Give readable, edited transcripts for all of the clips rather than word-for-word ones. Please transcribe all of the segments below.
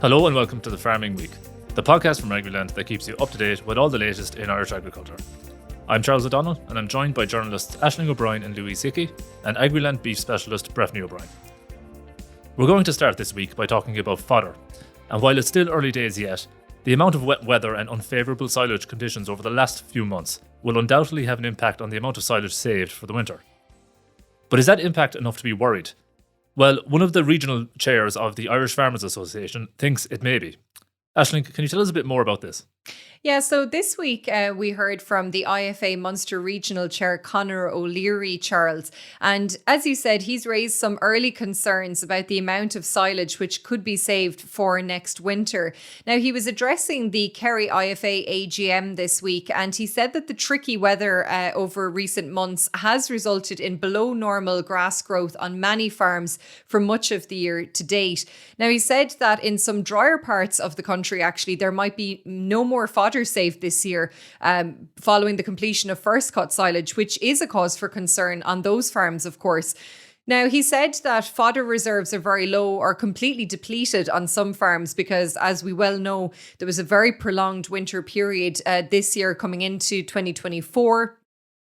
Hello and welcome to the Farming Week, the podcast from Agriland that keeps you up to date with all the latest in Irish agriculture. I'm Charles O'Donnell and I'm joined by journalists Aisling O'Brien and Louise Hickey and Agriland beef specialist Breifne O'Brien. We're going to start this week by talking about fodder, and while it's still early days yet, the amount of wet weather and unfavourable silage conditions over the last few months will undoubtedly have an impact on the amount of silage saved for the winter. But is that impact enough to be worried? Well, one of the regional chairs of the Irish Farmers Association thinks it may be. Aisling, can you tell us a bit more about this? Yeah, so this week we heard from the IFA Munster Regional Chair Conor O'Leary, Charles. And as you said, he's raised some early concerns about the amount of silage which could be saved for next winter. Now, he was addressing the Kerry IFA AGM this week, and he said that the tricky weather over recent months has resulted in below normal grass growth on many farms for much of the year to date. Now, he said that in some drier parts of the country, actually, there might be no more fodder saved this year following the completion of first cut silage, which is a cause for concern on those farms, of course. Now, he said that fodder reserves are very low or completely depleted on some farms because, as we well know, there was a very prolonged winter period this year coming into 2024.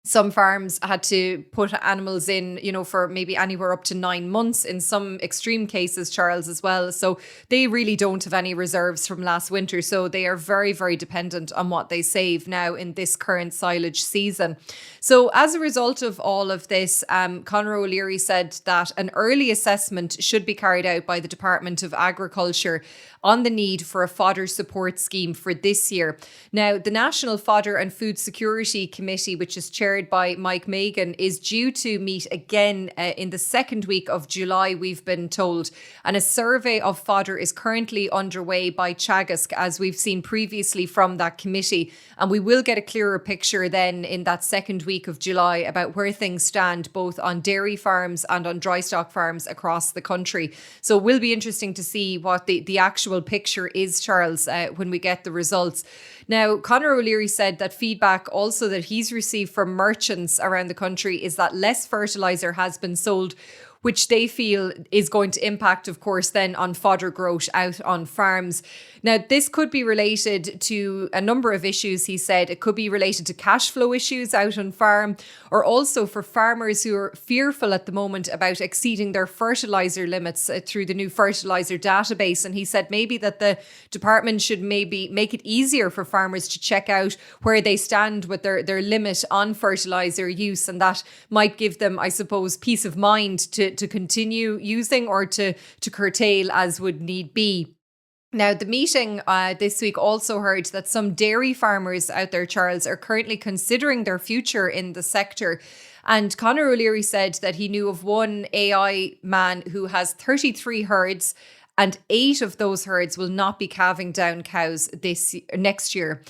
Some farms had to put animals in, for maybe anywhere up to 9 months in some extreme cases, Charles, as well. So they really don't have any reserves from last winter. So they are very, very dependent on what they save now in this current silage season. So as a result of all of this, Conor O'Leary said that an early assessment should be carried out by the Department of Agriculture on the need for a fodder support scheme for this year. Now, the National Fodder and Food Security Committee, which is chaired by Mike Megan, is due to meet again in the second week of July, we've been told. And a survey of fodder is currently underway by Teagasc, as we've seen previously from that committee. And we will get a clearer picture then in that second week of July about where things stand, both on dairy farms and on dry stock farms across the country. So it will be interesting to see what the actual picture is, Charles, when we get the results. Now, Conor O'Leary said that feedback also that he's received from merchants around the country is that less fertiliser has been sold, which they feel is going to impact, of course, then on fodder growth out on farms. Now, this could be related to a number of issues, he said. It could be related to cash flow issues out on farm, or also for farmers who are fearful at the moment about exceeding their fertiliser limits through the new fertiliser database. And he said maybe that the department should maybe make it easier for farmers to check out where they stand with their limit on fertiliser use. And that might give them, I suppose, peace of mind to continue using or to curtail as would need be. Now, the meeting this week also heard that some dairy farmers out there, Charles, are currently considering their future in the sector. And Conor O'Leary said that he knew of one AI man who has 33 herds, and 8 of those herds will not be calving down cows next year.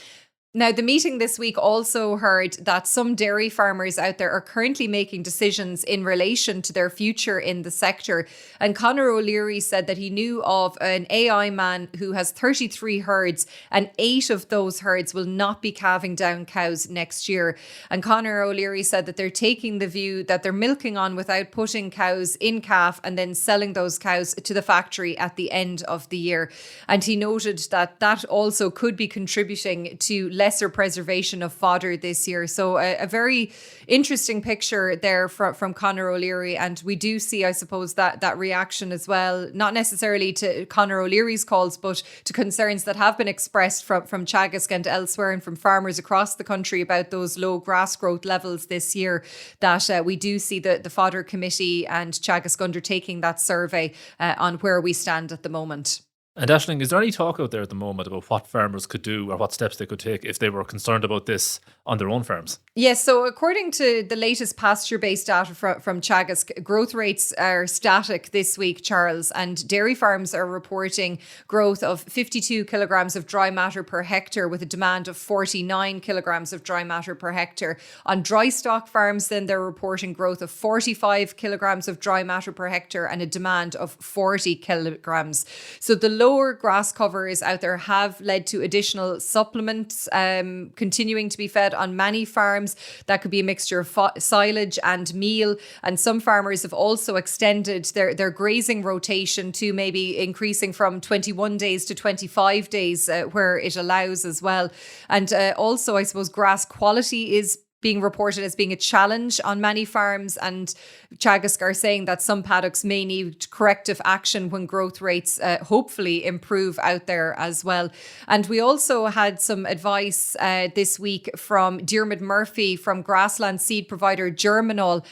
Now, the meeting this week also heard that some dairy farmers out there are currently making decisions in relation to their future in the sector. And Conor O'Leary said that he knew of an AI man who has 33 herds, and 8 of those herds will not be calving down cows next year. And Conor O'Leary said that they're taking the view that they're milking on without putting cows in calf and then selling those cows to the factory at the end of the year. And he noted that that also could be contributing to lesser preservation of fodder this year. So a very interesting picture there from Conor O'Leary. And we do see, I suppose, that reaction as well, not necessarily to Conor O'Leary's calls, but to concerns that have been expressed from Teagasc and elsewhere and from farmers across the country about those low grass growth levels this year, that we do see the Fodder Committee and Teagasc undertaking that survey on where we stand at the moment. And Aisling, is there any talk out there at the moment about what farmers could do or what steps they could take if they were concerned about this on their own farms? Yes, so according to the latest pasture-based data from Teagasc, growth rates are static this week, Charles, and dairy farms are reporting growth of 52 kilograms of dry matter per hectare with a demand of 49 kilograms of dry matter per hectare. On dry stock farms, then they're reporting growth of 45 kilograms of dry matter per hectare and a demand of 40 kilograms. So the low lower grass covers out there have led to additional supplements continuing to be fed on many farms. That could be a mixture of silage and meal. And some farmers have also extended their grazing rotation to maybe increasing from 21 days to 25 days where it allows as well. And also, I suppose, grass quality is being reported as being a challenge on many farms, and Teagasc are saying that some paddocks may need corrective action when growth rates hopefully improve out there as well. And we also had some advice this week from Diarmuid Murphy from grassland seed provider Germinal.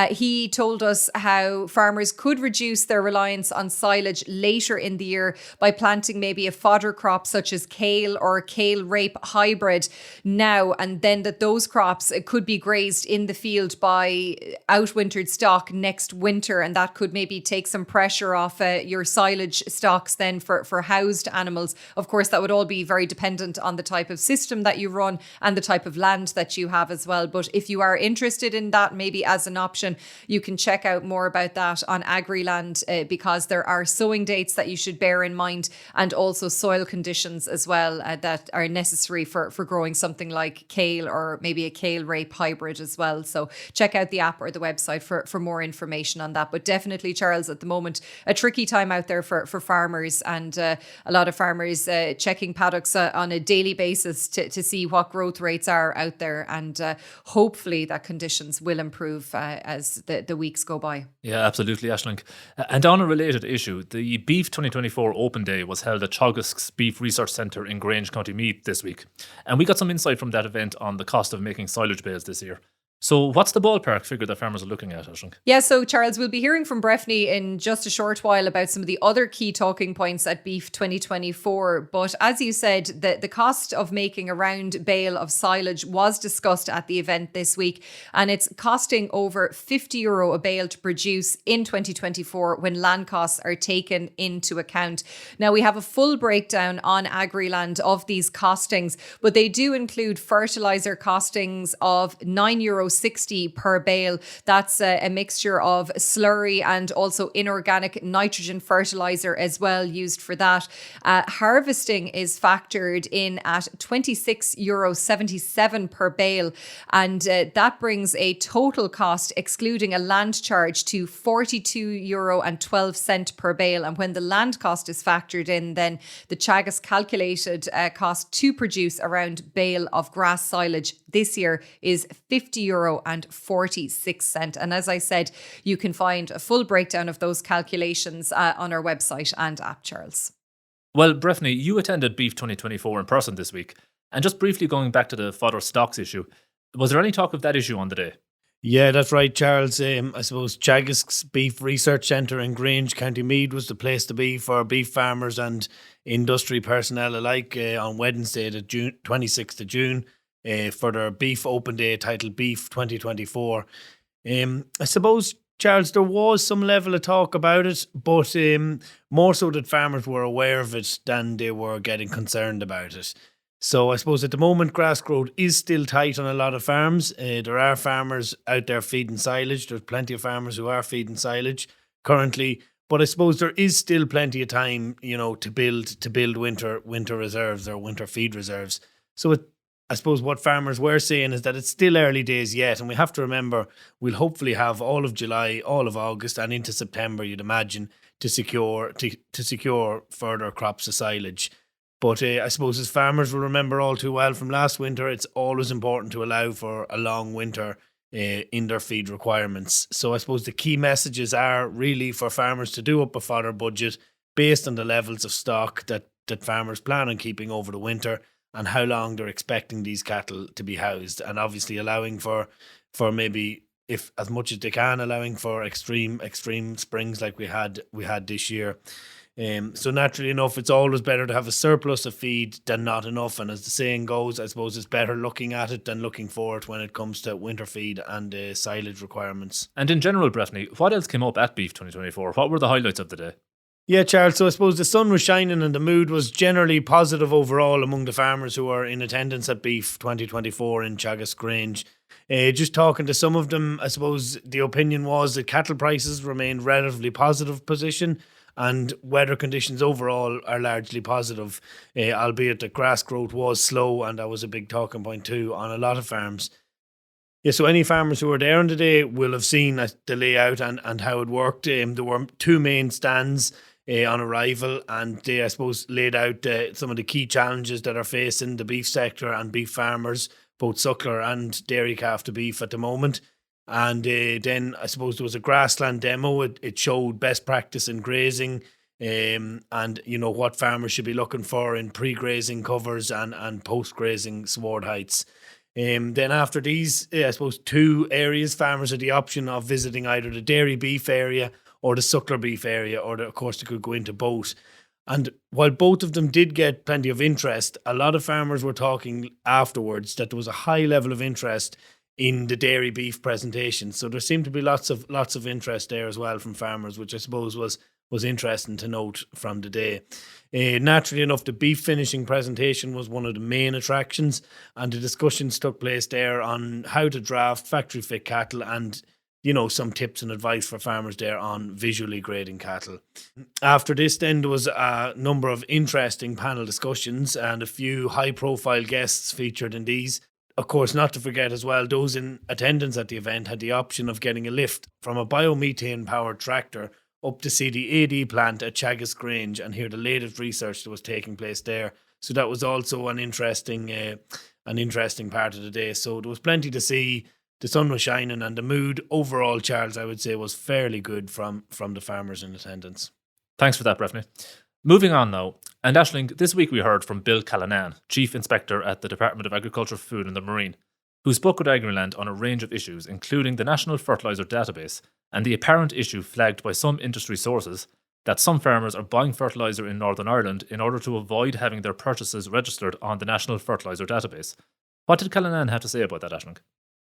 He told us how farmers could reduce their reliance on silage later in the year by planting maybe a fodder crop such as kale or a kale rape hybrid now, and then that those crops could be grazed in the field by outwintered stock next winter, and that could maybe take some pressure off your silage stocks then for housed animals. Of course, that would all be very dependent on the type of system that you run and the type of land that you have as well. But if you are interested in that, maybe as an option, you can check out more about that on Agriland because there are sowing dates that you should bear in mind, and also soil conditions as well that are necessary for growing something like kale or maybe a kale rape hybrid as well. So check out the app or the website for more information on that. But definitely, Charles, at the moment, a tricky time out there for farmers, and a lot of farmers checking paddocks on a daily basis to see what growth rates are out there, and hopefully that conditions will improve as the weeks go by. Yeah, absolutely, Aisling. And on a related issue, the BEEF2024 Open Day was held at Teagasc's Beef Research Centre in Grange, County Meath this week. And we got some insight from that event on the cost of making silage bales this year. So what's the ballpark figure that farmers are looking at, Aisling? Yeah, so Charles, we'll be hearing from Breifne in just a short while about some of the other key talking points at BEEF 2024. But as you said, the cost of making a round bale of silage was discussed at the event this week, and it's costing over €50 a bale to produce in 2024 when land costs are taken into account. Now, we have a full breakdown on Agriland of these costings, but they do include fertiliser costings of €9.60 per bale. That's a mixture of slurry and also inorganic nitrogen fertiliser as well used for that. Harvesting is factored in at €26.77 per bale, and that brings a total cost excluding a land charge to €42.12 per bale. And when the land cost is factored in, then the Teagasc calculated cost to produce a round bale of grass silage this year is €50.46. And as I said, you can find a full breakdown of those calculations on our website and app, Charles. Well, Breifne, you attended BEEF 2024 in person this week. And just briefly going back to the fodder stocks issue, was there any talk of that issue on the day? Yeah, that's right, Charles. I suppose Teagasc's Beef Research Centre in Grange, County Meath was the place to be for beef farmers and industry personnel alike on Wednesday, the 26th of June. For their Beef Open Day titled BEEF 2024. I suppose, Charles, there was some level of talk about it, but more so that farmers were aware of it than they were getting concerned about it. So I suppose at the moment, grass growth is still tight on a lot of farms. There are farmers out there feeding silage. There's plenty of farmers who are feeding silage currently. But I suppose there is still plenty of time, to build winter reserves or winter feed reserves. So I suppose what farmers were saying is that it's still early days yet, and we have to remember we'll hopefully have all of July, all of August, and into September, you'd imagine, to secure further crops of silage. But I suppose as farmers will remember all too well from last winter, it's always important to allow for a long winter in their feed requirements. So I suppose the key messages are really for farmers to do up a fodder budget based on the levels of stock that farmers plan on keeping over the winter, and how long they're expecting these cattle to be housed, and obviously allowing for maybe, if as much as they can, allowing for extreme springs like we had this year. So naturally enough, it's always better to have a surplus of feed than not enough. And as the saying goes, I suppose it's better looking at it than looking for it when it comes to winter feed and silage requirements. And in general, Breifne, what else came up at BEEF 2024? What were the highlights of the day? Yeah, Charles, so I suppose the sun was shining and the mood was generally positive overall among the farmers who were in attendance at BEEF 2024 in Teagasc Grange. Just talking to some of them, I suppose the opinion was that cattle prices remained relatively positive position, and weather conditions overall are largely positive, albeit the grass growth was slow, and that was a big talking point too on a lot of farms. Yeah, so any farmers who were there on the day will have seen the layout and how it worked. There were two main stands on arrival, and they, I suppose, laid out some of the key challenges that are facing the beef sector and beef farmers, both suckler and dairy calf to beef at the moment. And then I suppose there was a grassland demo. It showed best practice in grazing, and what farmers should be looking for in pre-grazing covers and post-grazing sward heights. Then after these, I suppose, two areas, farmers had the option of visiting either the dairy beef area or the suckler beef area, or of course they could go into both. And while both of them did get plenty of interest, a lot of farmers were talking afterwards that there was a high level of interest in the dairy beef presentation. So there seemed to be lots of interest there as well from farmers, which I suppose was interesting to note from the day. Naturally enough, the beef finishing presentation was one of the main attractions, and the discussions took place there on how to draft factory fit cattle and some tips and advice for farmers there on visually grading cattle. After this, then, there was a number of interesting panel discussions and a few high profile guests featured in these. Of course, not to forget as well, those in attendance at the event had the option of getting a lift from a biomethane powered tractor up to see the AD plant at Chagas Grange and hear the latest research that was taking place there. So that was also an interesting part of the day. So there was plenty to see. The sun was shining, and the mood overall, Charles, I would say, was fairly good from the farmers in attendance. Thanks for that, Breifne. Moving on now. And Aisling, this week we heard from Bill Callanan, Chief Inspector at the Department of Agriculture, Food and the Marine, who spoke with Agriland on a range of issues, including the National Fertiliser Database and the apparent issue flagged by some industry sources that some farmers are buying fertiliser in Northern Ireland in order to avoid having their purchases registered on the National Fertiliser Database. What did Callanan have to say about that, Aisling?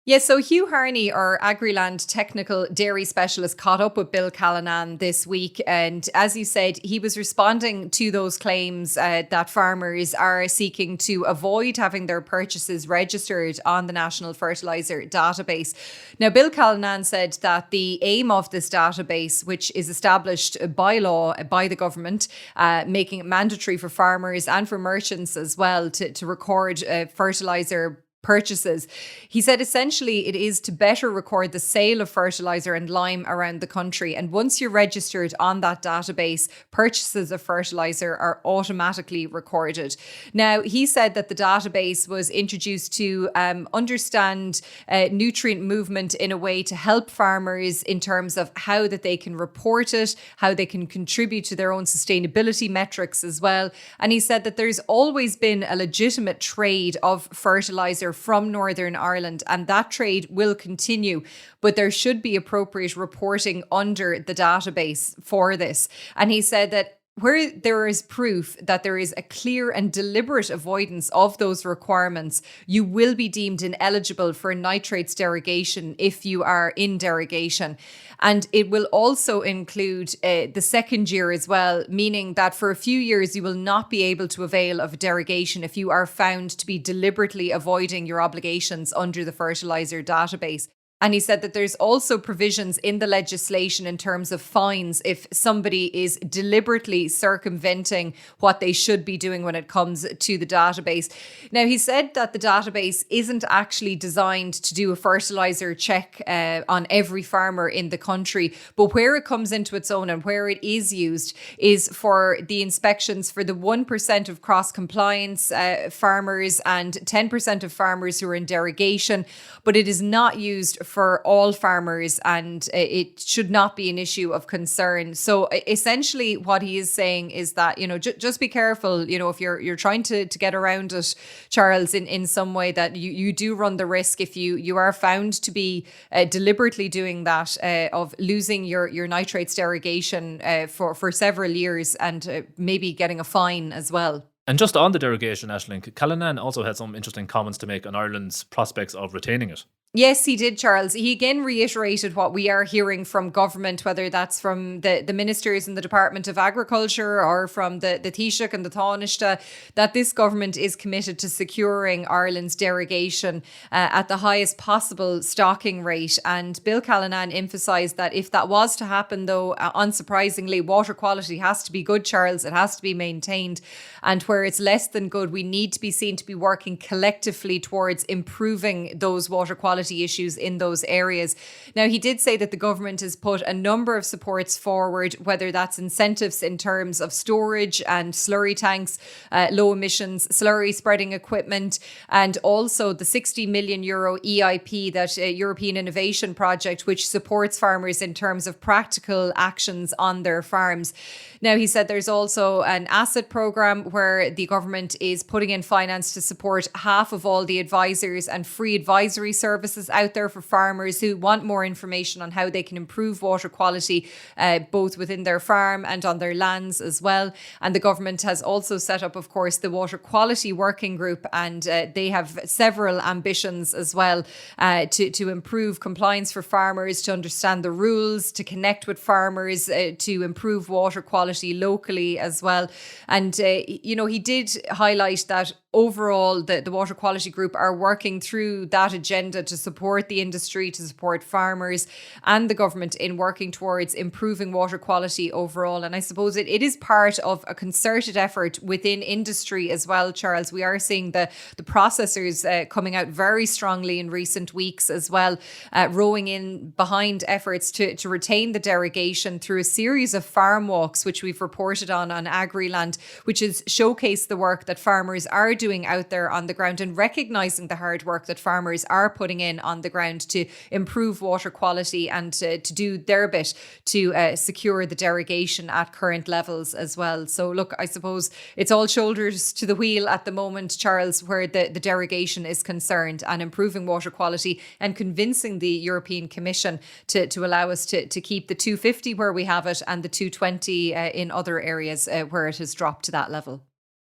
Yeah, so Hugh Harney, our Agriland technical dairy specialist, caught up with Bill Callanan this week. And as you said, he was responding to those claims that farmers are seeking to avoid having their purchases registered on the National Fertiliser Database. Now, Bill Callanan said that the aim of this database, which is established by law by the government, making it mandatory for farmers and for merchants as well to record fertiliser purchases. He said essentially it is to better record the sale of fertiliser and lime around the country. And once you're registered on that database, purchases of fertiliser are automatically recorded. Now, he said that the database was introduced to understand nutrient movement in a way to help farmers in terms of how that they can report it, how they can contribute to their own sustainability metrics as well. And he said that there's always been a legitimate trade of fertiliser from Northern Ireland, and that trade will continue, but there should be appropriate reporting under the database for this. And he said that where there is proof that there is a clear and deliberate avoidance of those requirements, you will be deemed ineligible for nitrates derogation if you are in derogation. And it will also include the second year as well, meaning that for a few years you will not be able to avail of a derogation if you are found to be deliberately avoiding your obligations under the fertiliser database. And he said that there's also provisions in the legislation in terms of fines if somebody is deliberately circumventing what they should be doing when it comes to the database. Now, he said that the database isn't actually designed to do a fertiliser check on every farmer in the country, but where it comes into its own and where it is used is for the inspections for the 1% of cross-compliance farmers and 10% of farmers who are in derogation, but it is not used for all farmers, and it should not be an issue of concern. So essentially what he is saying is that, just be careful, if you're trying to get around it, Charles, in some way, that you do run the risk if you are found to be deliberately doing that, of losing your nitrates derogation for several years and maybe getting a fine as well. And just on the derogation, Aisling, Callanan also had some interesting comments to make on Ireland's prospects of retaining it. Yes, he did, Charles. He again reiterated what we are hearing from government, whether that's from the ministers in the Department of Agriculture or from the Taoiseach and the Taoiseach, that this government is committed to securing Ireland's derogation at the highest possible stocking rate. And Bill Callanan emphasised that if that was to happen, though, unsurprisingly, water quality has to be good, Charles. It has to be maintained. And where it's less than good, we need to be seen to be working collectively towards improving those water quality issues in those areas. Now, he did say that the government has put a number of supports forward, whether that's incentives in terms of storage and slurry tanks, low emissions slurry spreading equipment, and also the €60 million EIP, that European Innovation Project, which supports farmers in terms of practical actions on their farms. Now, he said there's also an asset programme where the government is putting in finance to support half of all the advisors and free advisory services out there for farmers who want more information on how they can improve water quality, both within their farm and on their lands as well. And the government has also set up, of course, the Water Quality Working Group, and they have several ambitions as well to improve compliance for farmers, to understand the rules, to connect with farmers, to improve water quality locally as well. And, he did highlight that overall, the Water Quality Group are working through that agenda to support the industry, to support farmers and the government in working towards improving water quality overall. And I suppose it is part of a concerted effort within industry as well, Charles. We are seeing the processors coming out very strongly in recent weeks as well, rowing in behind efforts to retain the derogation through a series of farm walks, which we've reported on Agriland, which has showcased the work that farmers are doing out there on the ground and recognising the hard work that farmers are putting in on the ground to improve water quality and to do their bit to secure the derogation at current levels as well. So look, I suppose it's all shoulders to the wheel at the moment, Charles, where the derogation is concerned, and improving water quality and convincing the European Commission to allow us to keep the 250 where we have it and the 220 in other areas where it has dropped to that level.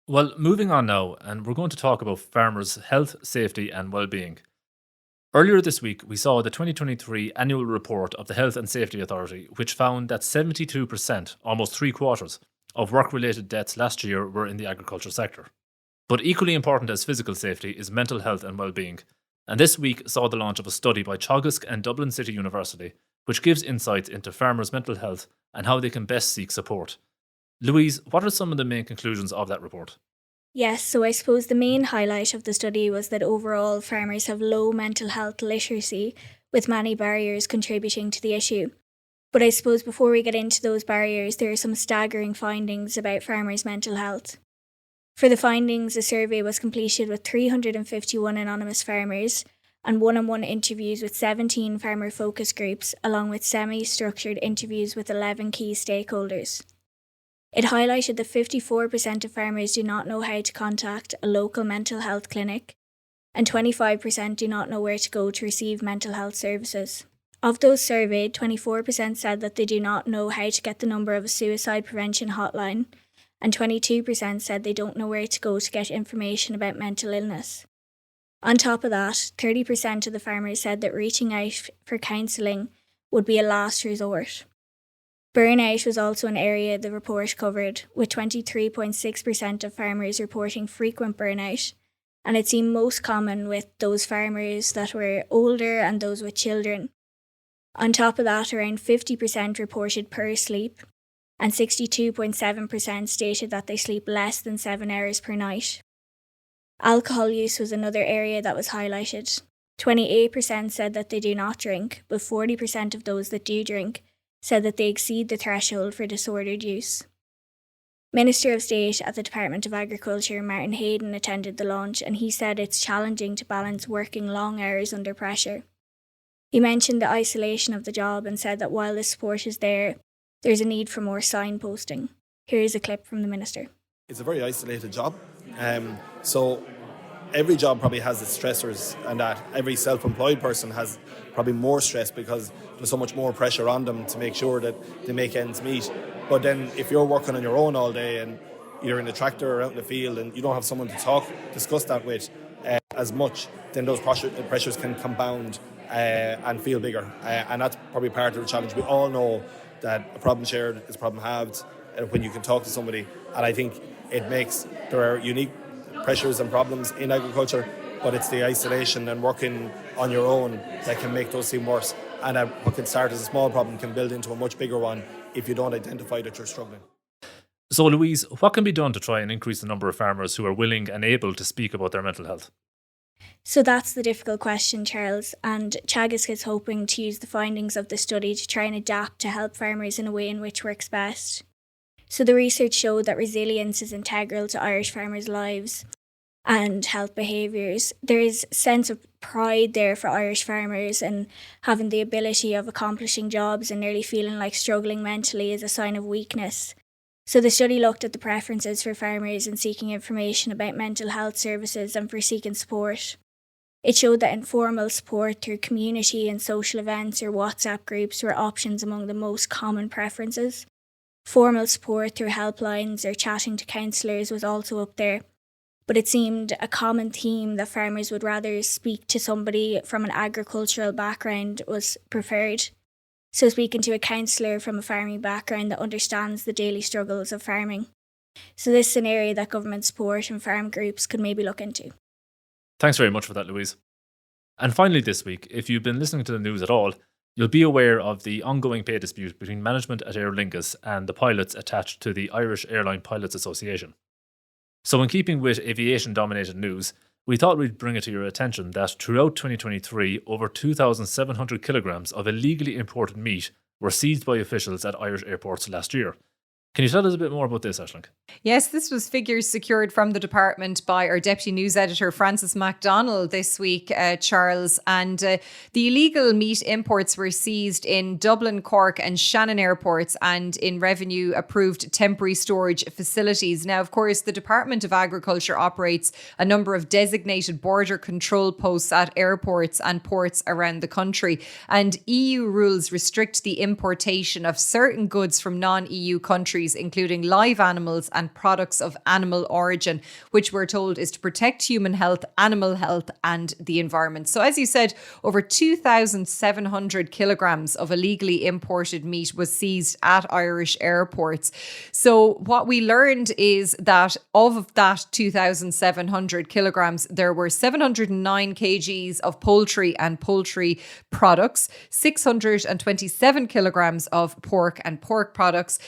Well, moving on now, and we're going to talk about farmers' health, safety and well-being. Earlier this week, we saw the 2023 annual report of the Health and Safety Authority, which found that 72%, almost 3/4, of work-related deaths last year were in the agriculture sector. But equally important as physical safety is mental health and well-being. And this week saw the launch of a study by Teagasc and Dublin City University, which gives insights into farmers' mental health and how they can best seek support. Louise, what are some of the main conclusions of that report? Yes, so I suppose the main highlight of the study was that overall farmers have low mental health literacy, with many barriers contributing to the issue. But I suppose before we get into those barriers, there are some staggering findings about farmers' mental health. For the findings, a survey was completed with 351 anonymous farmers and one-on-one interviews with 17 farmer focus groups, along with semi-structured interviews with 11 key stakeholders. It highlighted that 54% of farmers do not know how to contact a local mental health clinic, and 25% do not know where to go to receive mental health services. Of those surveyed, 24% said that they do not know how to get the number of a suicide prevention hotline, and 22% said they don't know where to go to get information about mental illness. On top of that, 30% of the farmers said that reaching out for counselling would be a last resort. Burnout was also an area the report covered, with 23.6% of farmers reporting frequent burnout, and it seemed most common with those farmers that were older and those with children. On top of that, around 50% reported poor sleep, and 62.7% stated that they sleep less than 7 hours per night. Alcohol use was another area that was highlighted. 28% said that they do not drink, but 40% of those that do drink said that they exceed the threshold for disordered use. Minister of State at the Department of Agriculture, Martin Hayden, attended the launch, and he said it's challenging to balance working long hours under pressure. He mentioned the isolation of the job and said that while the support is there, there's a need for more signposting. Here is a clip from the Minister. It's a very isolated job, so every job probably has its stressors, and that every self-employed person has probably more stress because there's so much more pressure on them to make sure that they make ends meet. But then if you're working on your own all day and you're in the tractor or out in the field and you don't have someone to discuss that with, as much, then those pressures can compound and feel bigger. And that's probably part of the challenge. We all know that a problem shared is a problem halved when you can talk to somebody. And I think there are unique pressures and problems in agriculture, but it's the isolation and working on your own that can make those seem worse. And what can start as a small problem can build into a much bigger one if you don't identify that you're struggling. So, Louise, what can be done to try and increase the number of farmers who are willing and able to speak about their mental health? So that's the difficult question, Charles, and Teagasc is hoping to use the findings of the study to try and adapt to help farmers in a way in which works best. So the research showed that resilience is integral to Irish farmers' lives and health behaviours. There is a sense of pride there for Irish farmers, and having the ability of accomplishing jobs and nearly feeling like struggling mentally is a sign of weakness. So the study looked at the preferences for farmers in seeking information about mental health services and for seeking support. It showed that informal support through community and social events or WhatsApp groups were options among the most common preferences. Formal support through helplines or chatting to counsellors was also up there. But it seemed a common theme that farmers would rather speak to somebody from an agricultural background was preferred. So speaking to a counsellor from a farming background that understands the daily struggles of farming. So this is an area that government support and farm groups could maybe look into. Thanks very much for that, Louise. And finally this week, if you've been listening to the news at all, you'll be aware of the ongoing pay dispute between management at Aer Lingus and the pilots attached to the Irish Airline Pilots Association. So in keeping with aviation-dominated news, we thought we'd bring it to your attention that throughout 2023, over 2,700 kilograms of illegally imported meat were seized by officials at Irish airports last year. Can you tell us a bit more about this, Aisling? Yes, this was figures secured from the department by our Deputy News Editor, Francis MacDonald, this week, Charles. And the illegal meat imports were seized in Dublin, Cork and Shannon airports and in revenue-approved temporary storage facilities. Now, of course, the Department of Agriculture operates a number of designated border control posts at airports and ports around the country. And EU rules restrict the importation of certain goods from non-EU countries, including live animals and products of animal origin, which we're told is to protect human health, animal health and the environment. So as you said, over 2,700 kilograms of illegally imported meat was seized at Irish airports. So what we learned is that of that 2,700 kilograms, there were 709 kgs of poultry and poultry products, 627 kilograms of pork and pork products,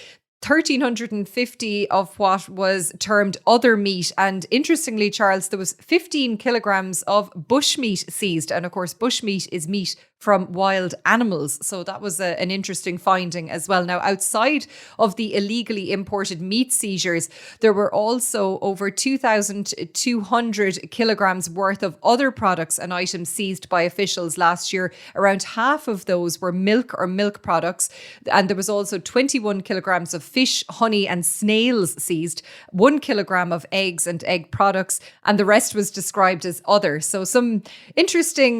1,350 of what was termed other meat. And interestingly, Charles, there was 15 kilograms of bushmeat seized. And of course, bushmeat is meat from wild animals. So that was an interesting finding as well. Now, outside of the illegally imported meat seizures, there were also over 2,200 kilograms worth of other products and items seized by officials last year. Around half of those were milk or milk products. And there was also 21 kilograms of fish, honey and snails seized, 1 kilogram of eggs and egg products, and the rest was described as other. So some interesting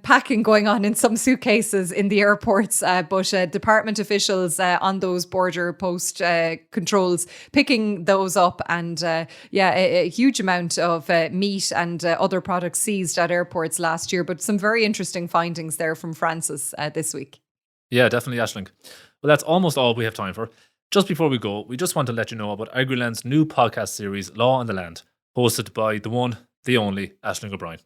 packing going on in some suitcases in the airports, but department officials on those border post controls picking those up, and a huge amount of meat and other products seized at airports last year. But some very interesting findings there from Francis this week. Yeah, definitely, Aisling. Well, that's almost all we have time for. Just before we go, we just want to let you know about Agriland's new podcast series, Law on the Land, hosted by the one, the only, Aisling O'Brien.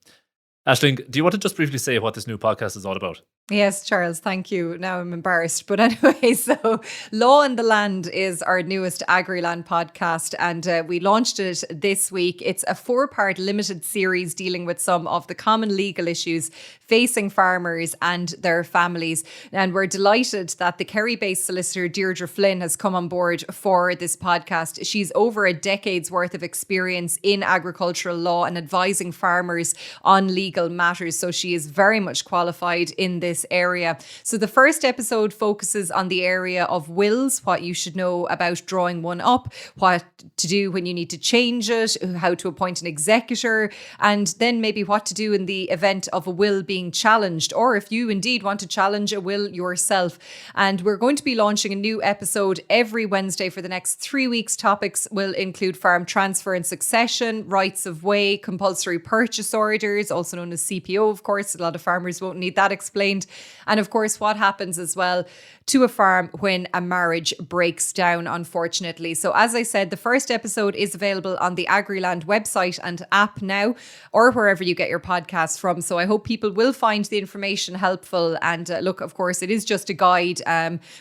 Aisling, do you want to just briefly say what this new podcast is all about? Yes, Charles, thank you. Now I'm embarrassed. But anyway, so Law on the Land is our newest Agriland podcast, and we launched it this week. It's a 4-part limited series dealing with some of the common legal issues facing farmers and their families. And we're delighted that the Kerry-based solicitor Deirdre Flynn has come on board for this podcast. She's over a decade's worth of experience in agricultural law and advising farmers on legal matters. So she is very much qualified in this this area. So the first episode focuses on the area of wills, what you should know about drawing one up, what to do when you need to change it, how to appoint an executor, and then maybe what to do in the event of a will being challenged, or if you indeed want to challenge a will yourself. And we're going to be launching a new episode every Wednesday for the next 3 weeks. Topics will include farm transfer and succession, rights of way, compulsory purchase orders, also known as CPO, of course. A lot of farmers won't need that explained. And of course, what happens as well to a farm when a marriage breaks down, unfortunately. So as I said, the first episode is available on the Agriland website and app now, or wherever you get your podcasts from. So I hope people will find the information helpful. And look, of course, it is just a guide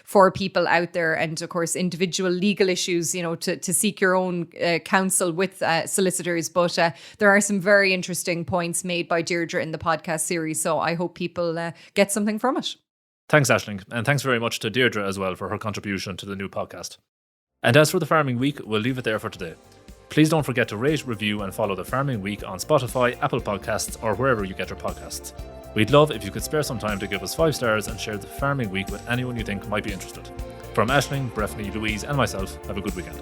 for people out there, and of course, individual legal issues, to seek your own counsel with solicitors. But there are some very interesting points made by Deirdre in the podcast series. So I hope people get something from it. Thanks, Aisling, and thanks very much to Deirdre as well for her contribution to the new podcast. And as for the Farming Week, we'll leave it there for today. Please don't forget to rate, review and follow the Farming Week on Spotify, Apple Podcasts or wherever you get your podcasts. We'd love if you could spare some time to give us 5 stars and share the Farming Week with anyone you think might be interested. From Aisling, Breifne, Louise and myself, have a good weekend.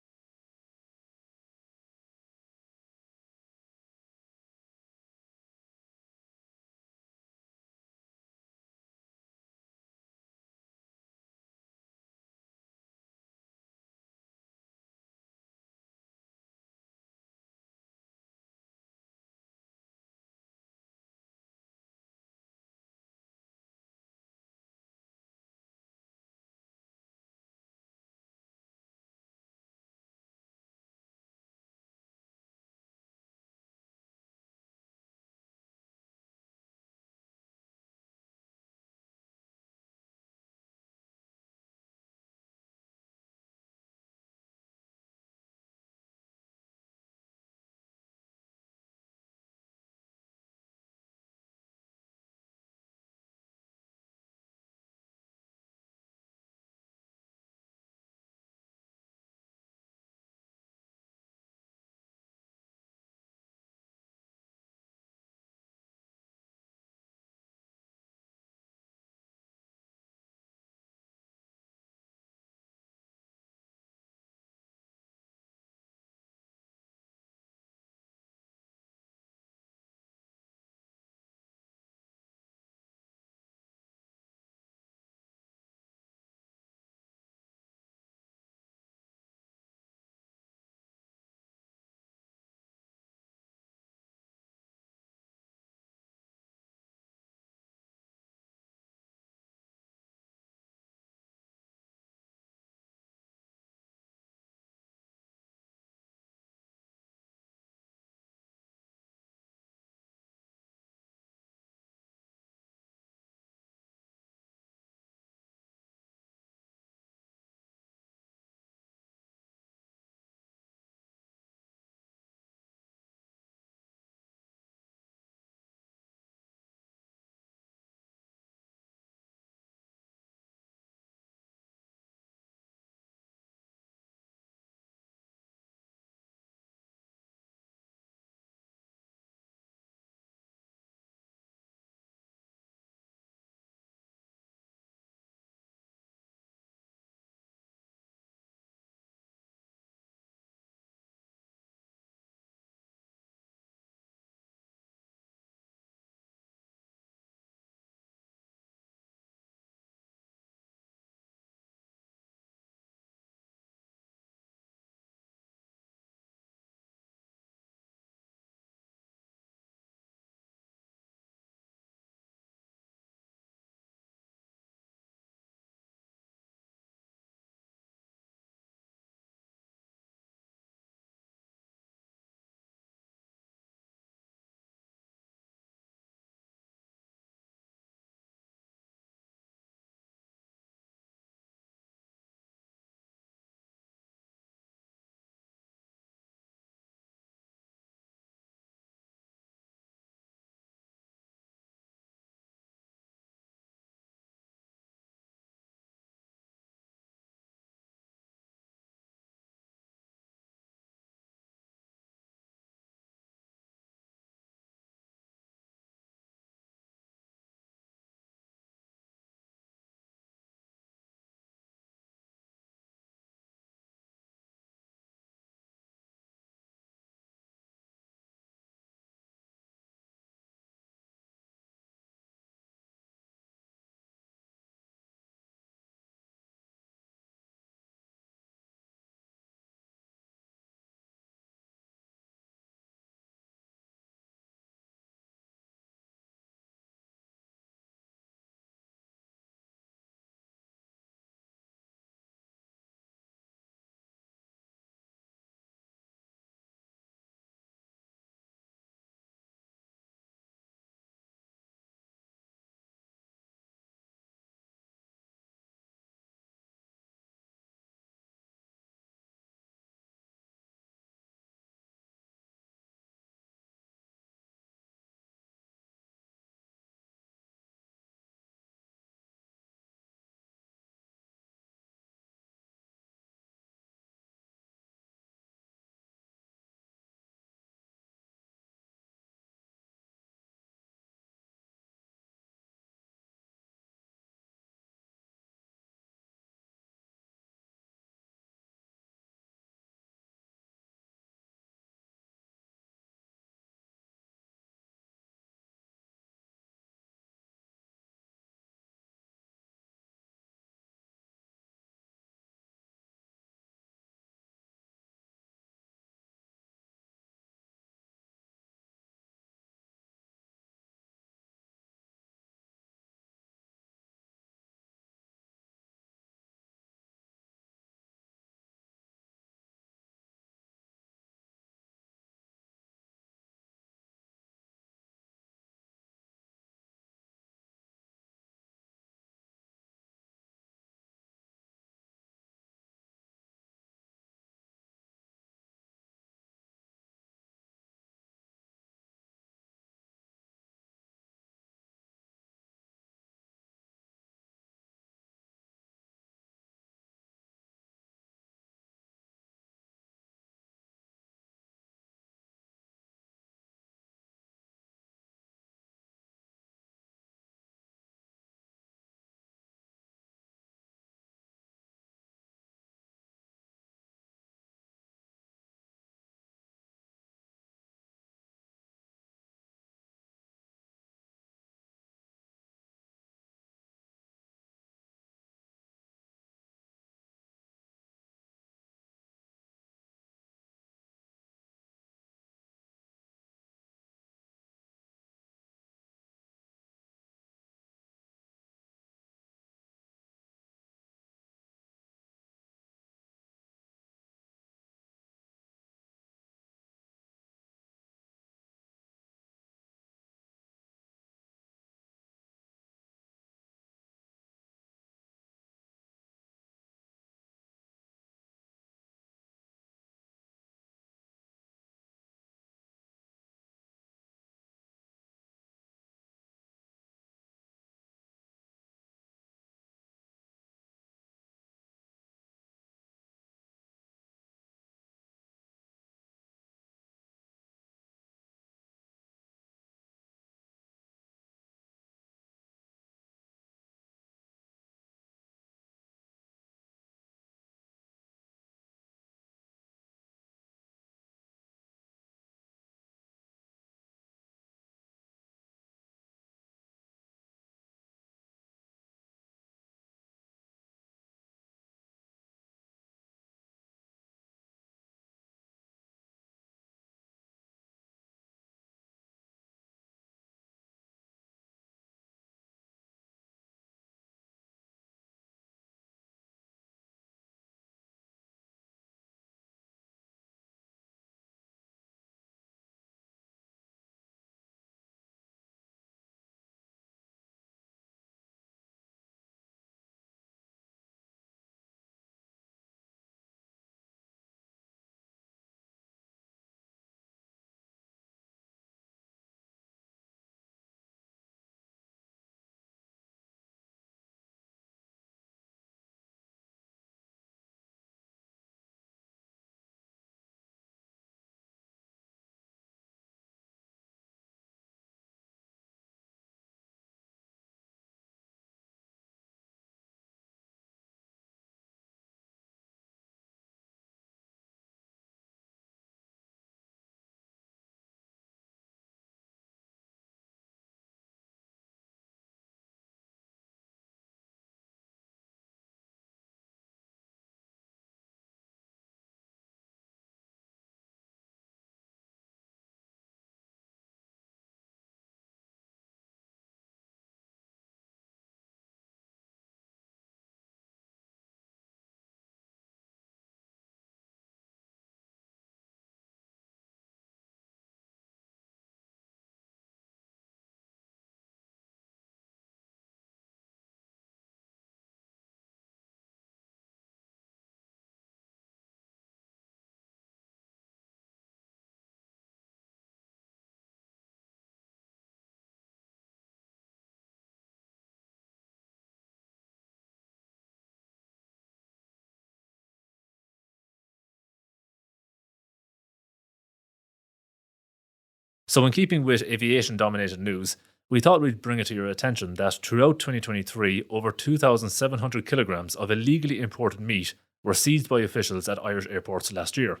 So in keeping with aviation-dominated news, we thought we'd bring it to your attention that throughout 2023, over 2,700 kilograms of illegally imported meat were seized by officials at Irish airports last year.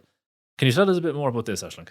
Can you tell us a bit more about this, Aisling?